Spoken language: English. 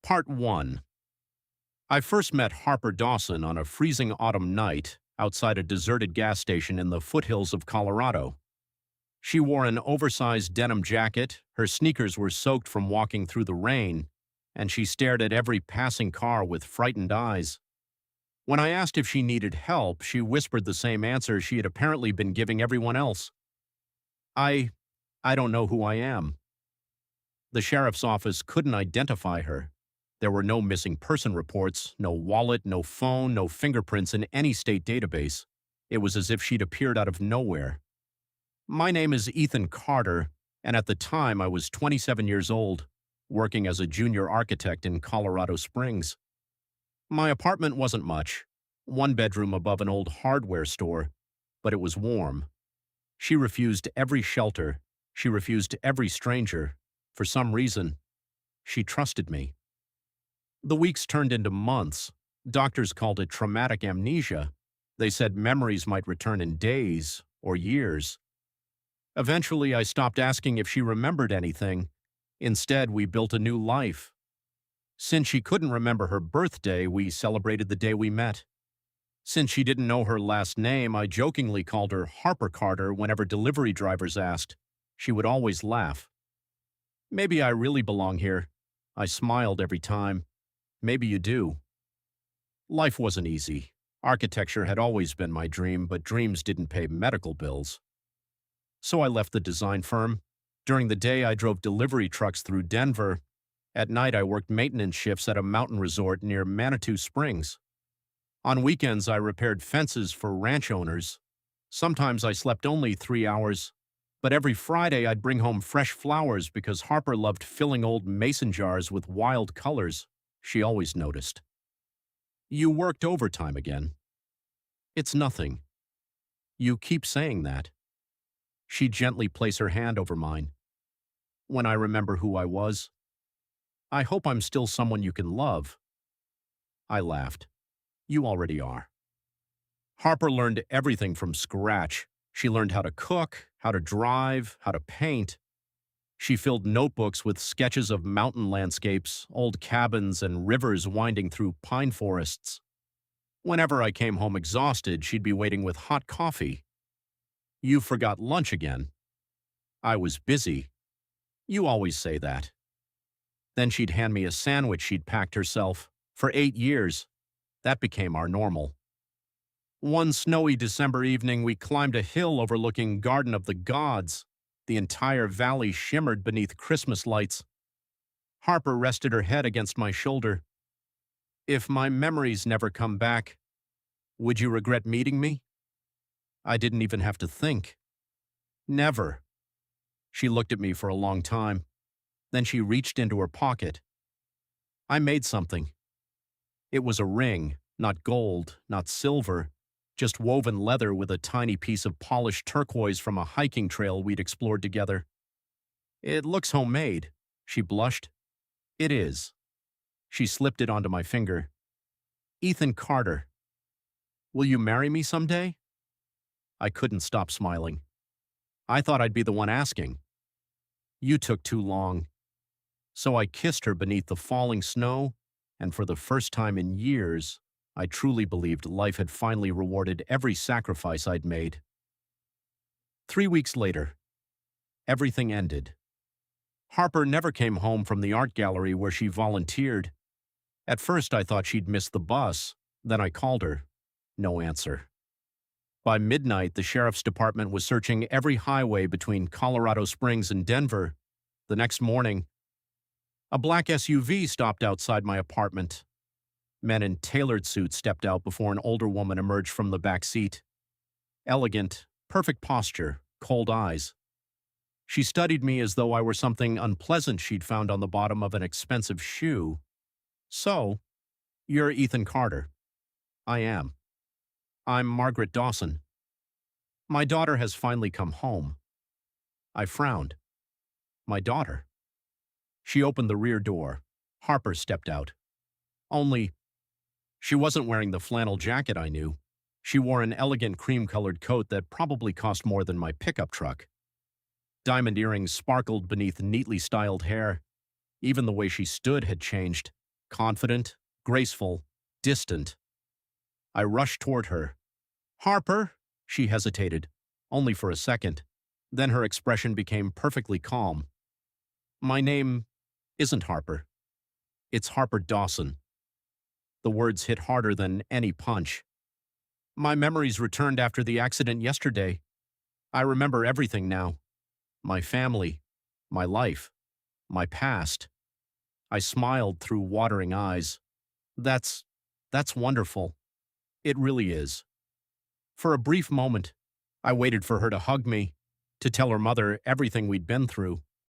Part 1. I first met Harper Dawson on a freezing autumn night outside a deserted gas station in the foothills of Colorado. She wore an oversized denim jacket, her sneakers were soaked from walking through the rain, and she stared at every passing car with frightened eyes. When I asked if she needed help, she whispered the same answer she had apparently been giving everyone else. I don't know who I am. The sheriff's office couldn't identify her. There were no missing person reports, no wallet, no phone, no fingerprints in any state database. It was as if she'd appeared out of nowhere. My name is Ethan Carter, and at the time I was 27 years old, working as a junior architect in Colorado Springs. My apartment wasn't much, one bedroom above an old hardware store, but it was warm. She refused every shelter. She refused every stranger. For some reason, she trusted me. The weeks turned into months. Doctors called it traumatic amnesia. They said memories might return in days or years. Eventually, I stopped asking if she remembered anything. Instead, we built a new life. Since she couldn't remember her birthday, we celebrated the day we met. Since she didn't know her last name, I jokingly called her Harper Carter whenever delivery drivers asked. She would always laugh. Maybe I really belong here. I smiled every time. Maybe you do. Life wasn't easy. Architecture had always been my dream, but dreams didn't pay medical bills. So I left the design firm. During the day, I drove delivery trucks through Denver. At night, I worked maintenance shifts at a mountain resort near Manitou Springs. On weekends, I repaired fences for ranch owners. Sometimes I slept only 3 hours, but every Friday I'd bring home fresh flowers because Harper loved filling old mason jars with wild colors. She always noticed. You worked overtime again. It's nothing. You keep saying that. She'd gently place her hand over mine. When I remember who I was, I hope I'm still someone you can love. I laughed. You already are. Harper learned everything from scratch. She learned how to cook, how to drive, how to paint. She filled notebooks with sketches of mountain landscapes, old cabins, and rivers winding through pine forests. Whenever I came home exhausted, she'd be waiting with hot coffee. You forgot lunch again. I was busy. You always say that. Then she'd hand me a sandwich she'd packed herself. For 8 years, that became our normal. One snowy December evening, we climbed a hill overlooking Garden of the Gods. The entire valley shimmered beneath Christmas lights. Harper rested her head against my shoulder. If my memories never come back, would you regret meeting me? I didn't even have to think. Never. She looked at me for a long time. Then she reached into her pocket. I made something. It was a ring, not gold, not silver, just woven leather with a tiny piece of polished turquoise from a hiking trail we'd explored together. It looks homemade, she blushed. It is. She slipped it onto my finger. Ethan Carter. Will you marry me someday? I couldn't stop smiling. I thought I'd be the one asking. You took too long. So I kissed her beneath the falling snow, and for the first time in years, I truly believed life had finally rewarded every sacrifice I'd made. 3 weeks later, everything ended. Harper never came home from the art gallery where she volunteered. At first I thought she'd missed the bus, then I called her. No answer. By midnight, the sheriff's department was searching every highway between Colorado Springs and Denver. The next morning, a black SUV stopped outside my apartment. Men in tailored suits stepped out before an older woman emerged from the back seat. Elegant, perfect posture, cold eyes. She studied me as though I were something unpleasant she'd found on the bottom of an expensive shoe. So, you're Ethan Carter. I am. I'm Margaret Dawson. My daughter has finally come home. I frowned. My daughter. She opened the rear door. Harper stepped out. Only, she wasn't wearing the flannel jacket I knew. She wore an elegant cream-colored coat that probably cost more than my pickup truck. Diamond earrings sparkled beneath neatly styled hair. Even the way she stood had changed. confident, graceful, distant. I rushed toward her. "Harper?" She hesitated, only for a second. Then her expression became perfectly calm. "My name isn't Harper. It's Harper Dawson." The words hit harder than any punch. My memories returned after the accident yesterday. I remember everything now. My family, my life, my past. I smiled through watering eyes. That's, that's wonderful. It really is. For a brief moment, I waited for her to hug me, to tell her mother everything we'd been through.